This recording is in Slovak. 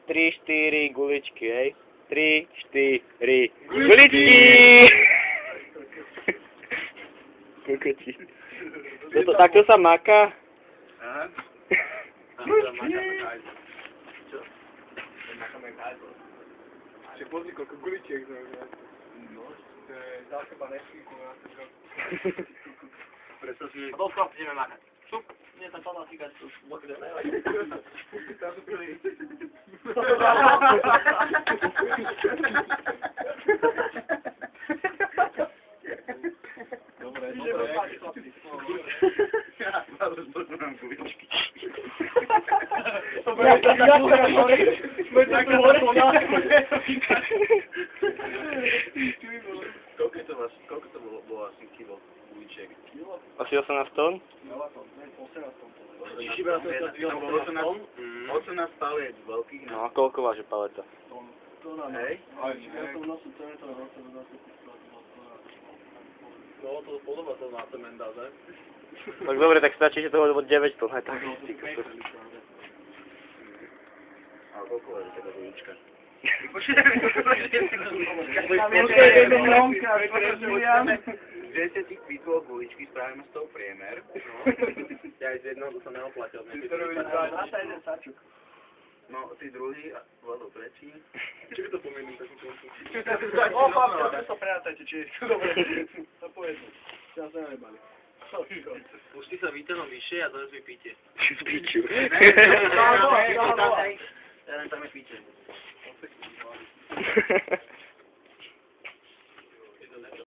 3, 4 guličky, hej. 3, 4 guličky! Kokoti. Takto sa maká? Aha. Čo? Makáme kájko. Čiže pozri, koľko guličiek sme už. No. To je ďalšia panečky, kurva. Predstav si, že... A to skoro ideme makať. Šup, nie, tá plná cigať, to už môžeme nevať. Tam sú prvý. Dobre, Ideme dobre. spať, chlapci. Ja, ale zbožu nám guličky. To bude taká hore. Sme takú hore. Koľko to bolo asi kilo guličiek? Asi 18 tón? Čiže tam bolo 18 paliec veľkých. No a koľko váži paleta? Hej? No, to podoba to na cement dá, ne? Tak dobre, tak stačí, že toho 9 tón, aj tak. A koľko je taká gulička? Z 10 kvítov guličky spravíme z toho priemer. Ja aj z jednoho to sa neoplatil. No, tí druhý, Vlado tretí. Či to pomením takú koncu? O, chlapci, to prerátajte, či je to dobre. To povedz. Čas sa nebali. Pustí sa výtenom vyššie a teraz mi píte. V piču. Ja len tam je píte.